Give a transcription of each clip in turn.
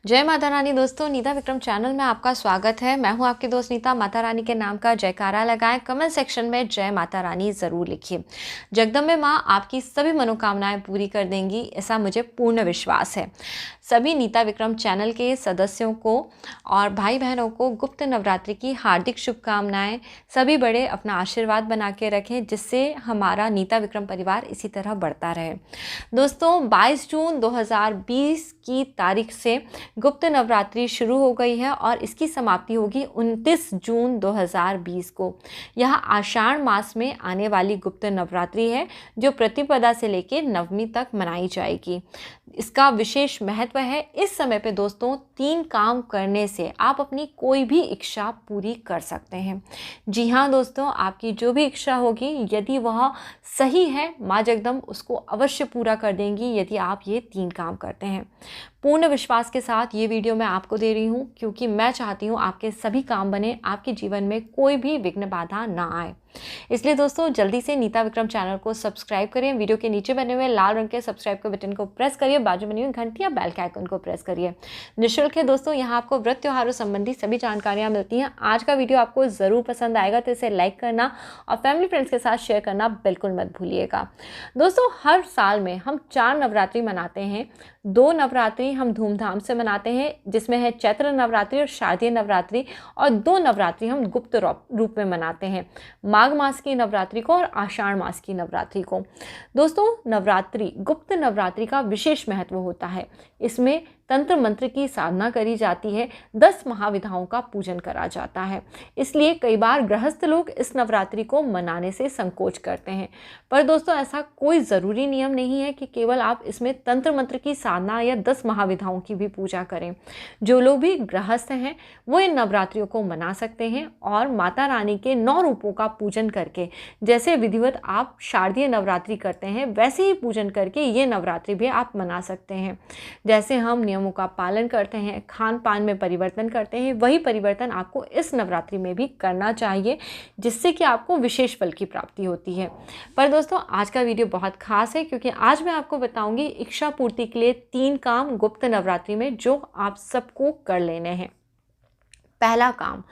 जय माता रानी दोस्तों, नीता विक्रम चैनल में आपका स्वागत है। मैं हूं आपकी दोस्त नीता। माता रानी के नाम का जयकारा लगाएं, कमेंट सेक्शन में जय माता रानी ज़रूर लिखिए। जगदम्बे माँ आपकी सभी मनोकामनाएं पूरी कर देंगी, ऐसा मुझे पूर्ण विश्वास है। सभी नीता विक्रम चैनल के सदस्यों को और भाई बहनों को गुप्त नवरात्रि की हार्दिक शुभकामनाएं। सभी बड़े अपना आशीर्वाद बना के रखें, जिससे हमारा नीता विक्रम परिवार इसी तरह बढ़ता रहे। दोस्तों, 22 जून 2020 की तारीख से गुप्त नवरात्रि शुरू हो गई है और इसकी समाप्ति होगी 29 जून 2020 को। यह आषाढ़ मास में आने वाली गुप्त नवरात्रि है, जो प्रतिपदा से लेकर नवमी तक मनाई जाएगी। इसका विशेष महत्व है। इस समय पे दोस्तों 3 काम करने से आप अपनी कोई भी इच्छा पूरी कर सकते हैं। जी हाँ दोस्तों, आपकी जो भी इच्छा होगी, यदि वह सही है, माँ जगदम्ब उसको अवश्य पूरा कर देंगी यदि आप ये 3 काम करते हैं। पूर्ण विश्वास के साथ ये वीडियो मैं आपको दे रही हूँ, क्योंकि मैं चाहती हूँ आपके सभी काम बने, आपके जीवन में कोई भी विघ्न बाधा ना आए। इसलिए दोस्तों जल्दी से नीता विक्रम चैनल को सब्सक्राइब करिए। वीडियो के नीचे बने हुए लाल रंग के सब्सक्राइब के बटन को प्रेस करिए, बाजू बनी हुई घंटी या बेल के आइकन को प्रेस करिए। निःशुल्क है दोस्तों, यहाँ आपको व्रत त्योहारों संबंधी सभी जानकारियाँ मिलती हैं। आज का वीडियो आपको ज़रूर पसंद आएगा, तो इसे लाइक करना और फैमिली फ्रेंड्स के साथ शेयर करना बिल्कुल मत भूलिएगा। दोस्तों, हर साल में हम 4 नवरात्रि मनाते हैं। 2 नवरात्रि हम धूमधाम से मनाते हैं, जिसमें है चैत्र नवरात्रि और शारदीय नवरात्रि, और 2 नवरात्रि हम गुप्त रूप में मनाते हैं, माघ मास की नवरात्रि को और आषाढ़ मास की नवरात्रि को। दोस्तों, नवरात्रि गुप्त नवरात्रि का विशेष महत्व होता है। इसमें तंत्र मंत्र की साधना करी जाती है, 10 महाविधाओं का पूजन करा जाता है। इसलिए कई बार गृहस्थ लोग इस नवरात्रि को मनाने से संकोच करते हैं। पर दोस्तों, ऐसा कोई ज़रूरी नियम नहीं है कि केवल आप इसमें तंत्र मंत्र की साधना या 10 महाविधाओं की भी पूजा करें। जो लोग भी गृहस्थ हैं वो इन नवरात्रियों को मना सकते हैं और माता रानी के 9 रूपों का पूजन करके, जैसे विधिवत आप शारदीय नवरात्रि करते हैं, वैसे ही पूजन करके ये नवरात्रि भी आप मना सकते हैं। जैसे हम नियमों का पालन करते हैं, खान पान में परिवर्तन करते हैं, वही परिवर्तन आपको इस नवरात्रि में भी करना चाहिए, जिससे कि आपको विशेष फल की प्राप्ति होती है। पर दोस्तों, आज का वीडियो बहुत खास है, क्योंकि आज मैं आपको बताऊंगी इच्छा पूर्ति के लिए 3 काम गुप्त नवरात्रि में जो आप सबको कर लेने हैं। पहला काम,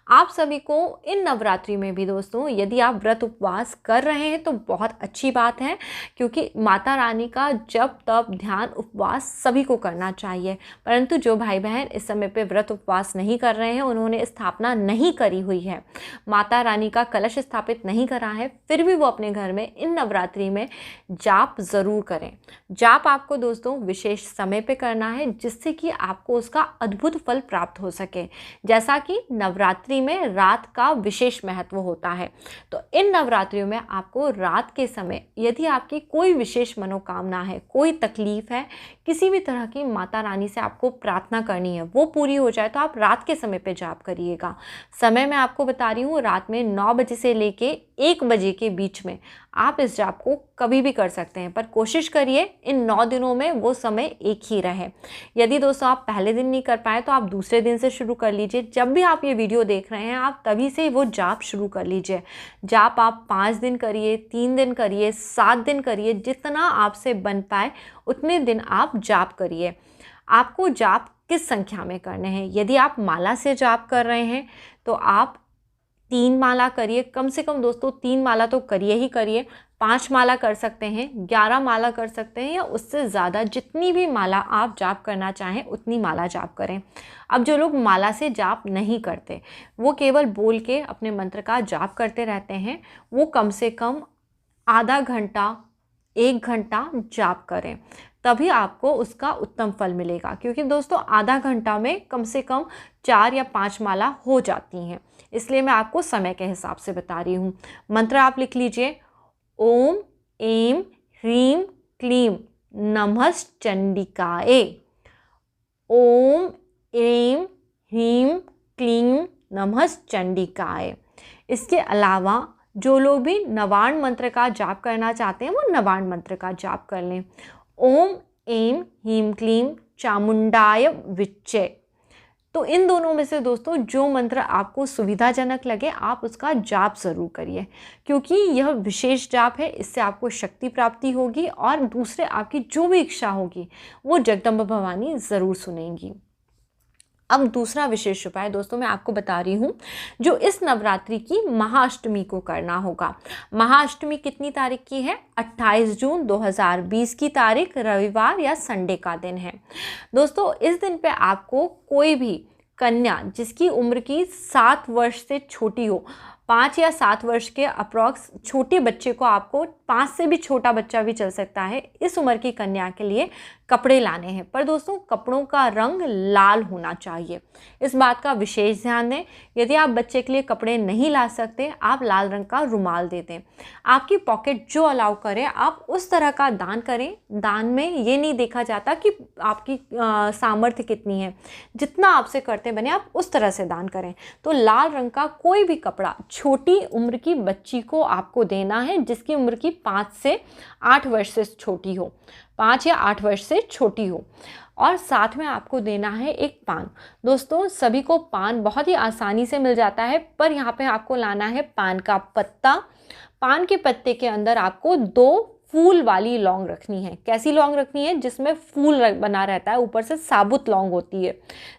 आप सभी को इन नवरात्रि में भी दोस्तों, यदि आप व्रत उपवास कर रहे हैं तो बहुत अच्छी बात है, क्योंकि माता रानी का जप तप ध्यान उपवास सभी को करना चाहिए। परंतु जो भाई बहन इस समय पे व्रत उपवास नहीं कर रहे हैं, उन्होंने स्थापना नहीं करी हुई है, माता रानी का कलश स्थापित नहीं करा है, फिर भी वो अपने घर में इन नवरात्रि में जाप ज़रूर करें। जाप आपको दोस्तों विशेष समय पे करना है, जिससे कि आपको उसका अद्भुत फल प्राप्त हो सके। जैसा कि नवरात्रि में रात का विशेष महत्व होता है, तो इन नवरात्रियों में आपको रात के समय, यदि आपकी कोई विशेष मनोकामना है, कोई तकलीफ है, किसी भी तरह की माता रानी से आपको प्रार्थना करनी है, वो पूरी हो जाए, तो आप रात के समय पे जाप करिएगा। समय मैं आपको बता रही हूँ, रात में 9 बजे से लेके 1 बजे के बीच में आप इस जाप को कभी भी कर सकते हैं, पर कोशिश करिए इन 9 दिनों में वो समय एक ही रहे। यदि दोस्तों आप पहले दिन नहीं कर पाए, तो आप दूसरे दिन से शुरू कर लीजिए। जब भी आप ये वीडियो देख रहे हैं, आप तभी से वो जाप शुरू कर लीजिए। जाप आप 5 दिन करिए, 3 दिन करिए, 7 दिन करिए, जितना आपसे बन पाए उतने दिन आप जाप करिए। आपको जाप किस संख्या में करने हैं? यदि आप माला से जाप कर रहे हैं तो आप 3 माला करिए, कम से कम दोस्तों 3 माला तो करिए ही करिए। 5 माला कर सकते हैं, 11 माला कर सकते हैं, या उससे ज़्यादा जितनी भी माला आप जाप करना चाहें उतनी माला जाप करें। अब जो लोग माला से जाप नहीं करते, वो केवल बोल के अपने मंत्र का जाप करते रहते हैं, वो कम से कम आधा घंटा 1 घंटा जाप करें, तभी आपको उसका उत्तम फल मिलेगा। क्योंकि दोस्तों आधा घंटा में कम से कम 4 या 5 माला हो जाती हैं, इसलिए मैं आपको समय के हिसाब से बता रही हूँ। मंत्र आप लिख लीजिए, ओम ऐं ह्रीं क्लीं नमश्चंडिकाय। ओम ऐं ह्रीं क्लीं नमश्चंडिकाय। इसके अलावा जो लोग भी नवार्ण मंत्र का जाप करना चाहते हैं, वो नवार्ण मंत्र का जाप कर लें। ओम ऐं ह्रीं क्लीं चामुंडाय विच्चे। तो इन दोनों में से दोस्तों जो मंत्र आपको सुविधाजनक लगे, आप उसका जाप ज़रूर करिए, क्योंकि यह विशेष जाप है। इससे आपको शक्ति प्राप्ति होगी और दूसरे आपकी जो भी इच्छा होगी वो जगदम्बा भवानी ज़रूर सुनेंगी। अब दूसरा विशेष उपाय दोस्तों मैं आपको बता रही हूँ जो इस नवरात्रि की महाअष्टमी को करना होगा। महाअष्टमी कितनी तारीख की है? 28 जून 2020 की तारीख, रविवार या संडे का दिन है। दोस्तों इस दिन पे आपको कोई भी कन्या जिसकी उम्र की 7 वर्ष से छोटी हो, 5 या 7 वर्ष के अप्रॉक्स छोटे बच्चे को, आपको 5 से भी छोटा बच्चा भी चल सकता है, इस उम्र की कन्या के लिए कपड़े लाने हैं। पर दोस्तों कपड़ों का रंग लाल होना चाहिए, इस बात का विशेष ध्यान दें। यदि आप बच्चे के लिए कपड़े नहीं ला सकते, आप लाल रंग का रुमाल दे दें। आपकी पॉकेट जो अलाउ करे आप उस तरह का दान करें। दान में ये नहीं देखा जाता कि आपकी सामर्थ्य कितनी है, जितना आपसे करते बने आप उस तरह से दान करें। तो लाल रंग का कोई भी कपड़ा छोटी उम्र की बच्ची को आपको देना है, जिसकी उम्र की 5 से 8 वर्ष से छोटी हो, 5 या 8 वर्ष से छोटी हो। और साथ में आपको देना है एक पान। दोस्तों सभी को पान बहुत ही आसानी से मिल जाता है, पर यहाँ पे आपको लाना है पान का पत्ता। पान के पत्ते के अंदर आपको 2 फूल वाली लौंग रखनी है। कैसी लौंग रखनी है? जिसमें फूल बना रहता है, ऊपर से साबुत लौंग होती है।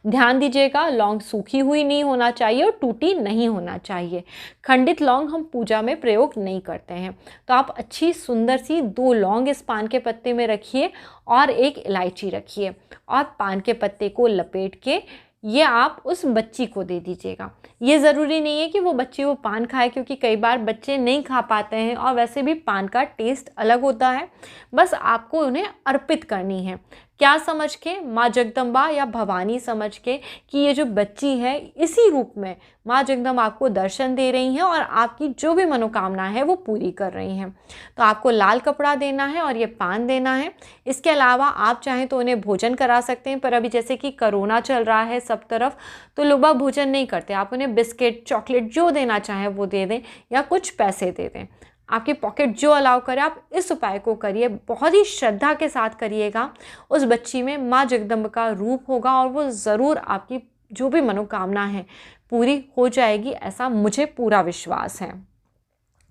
ध्यान दीजिएगा, लौंग सूखी हुई नहीं होना चाहिए और टूटी नहीं होना चाहिए। खंडित लौंग हम पूजा में प्रयोग नहीं करते हैं। तो आप अच्छी सुंदर सी 2 लौंग इस पान के पत्ते में रखिए और एक इलायची रखिए, और पान के पत्ते को लपेट के ये आप उस बच्ची को दे दीजिएगा। ये ज़रूरी नहीं है कि वो बच्ची वो पान खाए, क्योंकि कई बार बच्चे नहीं खा पाते हैं और वैसे भी पान का टेस्ट अलग होता है। बस आपको उन्हें अर्पित करनी है। क्या समझ के? माँ जगदम्बा या भवानी समझ के कि ये जो बच्ची है इसी रूप में माँ जगदम्बा आपको दर्शन दे रही हैं और आपकी जो भी मनोकामना है वो पूरी कर रही हैं। तो आपको लाल कपड़ा देना है और ये पान देना है। इसके अलावा आप चाहें तो उन्हें भोजन करा सकते हैं, पर अभी जैसे कि कोरोना चल रहा है सब तरफ, तो लोग भोजन नहीं करते। आप उन्हें बिस्किट, चॉकलेट जो देना चाहें वो दे दें, या कुछ पैसे दे दें। आपकी पॉकेट जो अलाउ करे आप इस उपाय को करिए। बहुत ही श्रद्धा के साथ करिएगा। उस बच्ची में माँ जगदम्ब का रूप होगा और वो ज़रूर आपकी जो भी मनोकामना है पूरी हो जाएगी, ऐसा मुझे पूरा विश्वास है।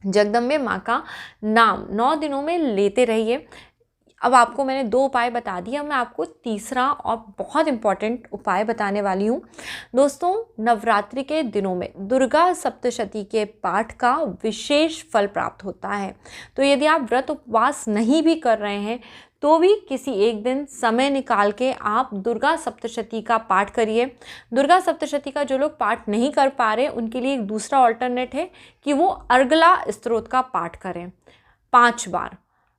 जगदम्बे माँ का नाम 9 दिनों में लेते रहिए। अब आपको मैंने 2 उपाय बता दिए, अब मैं आपको तीसरा और बहुत इम्पॉर्टेंट उपाय बताने वाली हूँ। दोस्तों नवरात्रि के दिनों में दुर्गा सप्तशती के पाठ का विशेष फल प्राप्त होता है। तो यदि आप व्रत उपवास नहीं भी कर रहे हैं तो भी किसी एक दिन समय निकाल के आप दुर्गा सप्तशती का पाठ करिए। दुर्गा सप्तशती का जो लोग पाठ नहीं कर पा रहे उनके लिए एक दूसरा ऑल्टरनेट है कि वो अर्गला स्तोत्र का पाठ करें 5 बार।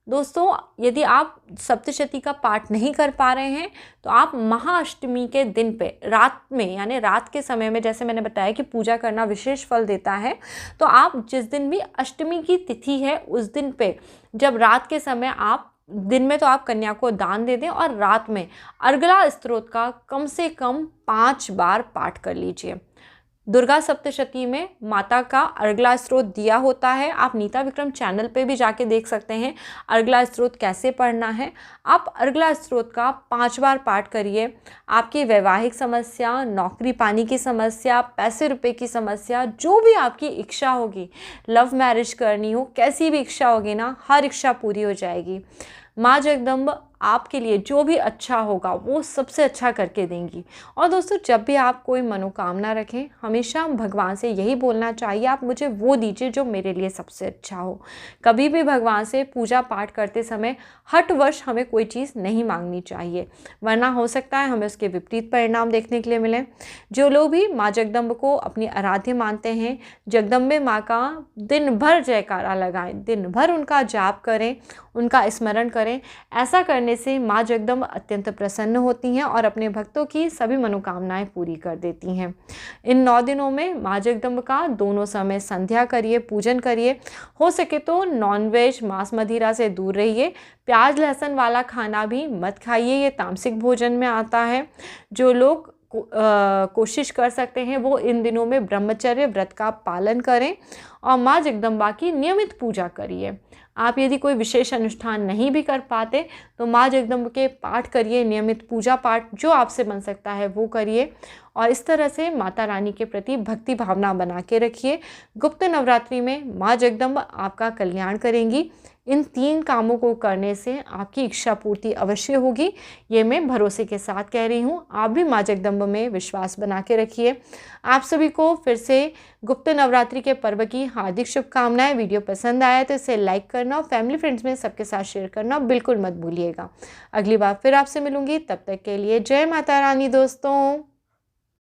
दोस्तों यदि आप सप्तशती का पाठ नहीं कर पा रहे हैं तो आप महाअष्टमी के दिन पे रात में, यानी रात के समय में, जैसे मैंने बताया कि पूजा करना विशेष फल देता है, तो आप जिस दिन भी अष्टमी की तिथि है उस दिन पे जब रात के समय, आप दिन में तो आप कन्या को दान दे दें और रात में अर्गला स्तोत्र का कम से कम 5 बार पाठ कर लीजिए। दुर्गा सप्तशती में माता का अर्गला स्तोत्र दिया होता है। आप नीता विक्रम चैनल पे भी जाके देख सकते हैं अर्गला स्तोत्र कैसे पढ़ना है। आप अर्गला स्तोत्र का 5 बार पाठ करिए। आपकी वैवाहिक समस्या, नौकरी पाने की समस्या, पैसे रुपए की समस्या, जो भी आपकी इच्छा होगी, लव मैरिज करनी हो, कैसी भी इच्छा होगी ना, हर इच्छा पूरी हो जाएगी। माँ जगदम्ब आपके लिए जो भी अच्छा होगा वो सबसे अच्छा करके देंगी। और दोस्तों जब भी आप कोई मनोकामना रखें, हमेशा भगवान से यही बोलना चाहिए, आप मुझे वो दीजिए जो मेरे लिए सबसे अच्छा हो। कभी भी भगवान से पूजा पाठ करते समय हठवश हमें कोई चीज़ नहीं मांगनी चाहिए, वरना हो सकता है हमें उसके विपरीत परिणाम देखने के लिए मिले। जो लोग भी माँ जगदम्ब को अपनी आराध्य मानते हैं, जगदम्बे माँ का दिन भर जयकारा लगाएं, दिन भर उनका जाप करें, उनका स्मरण करें। ऐसा करने से माँ जगदम्ब अत्यंत प्रसन्न होती हैं और अपने भक्तों की सभी मनोकामनाएं पूरी कर देती हैं। इन 9 दिनों में माँ जगदम्ब का दोनों समय संध्या करिए, पूजन करिए। हो सके तो नॉनवेज, मांस मदिरा से दूर रहिए। प्याज लहसुन वाला खाना भी मत खाइए, ये तामसिक भोजन में आता है। जो लोग कोशिश कर सकते हैं वो इन दिनों में ब्रह्मचर्य व्रत का पालन करें और माँ जगदम्बा की नियमित पूजा करिए। आप यदि कोई विशेष अनुष्ठान नहीं भी कर पाते तो माँ जगदम्बा के पाठ करिए, नियमित पूजा पाठ जो आपसे बन सकता है वो करिए और इस तरह से माता रानी के प्रति भक्ति भावना बना के रखिए। गुप्त नवरात्रि में माँ जगदम्बा आपका कल्याण करेंगी। इन 3 कामों को करने से आपकी इच्छा पूर्ति अवश्य होगी, ये मैं भरोसे के साथ कह रही हूँ। आप भी माँ जगदम्बा में विश्वास बना के रखिए। आप सभी को फिर से गुप्त नवरात्रि के पर्व की हार्दिक शुभकामनाएं। वीडियो पसंद आया तो इसे लाइक करना और फैमिली फ्रेंड्स में सबके साथ शेयर करना बिल्कुल मत भूलिएगा। अगली बार फिर आपसे मिलूंगी, तब तक के लिए जय माता रानी दोस्तों।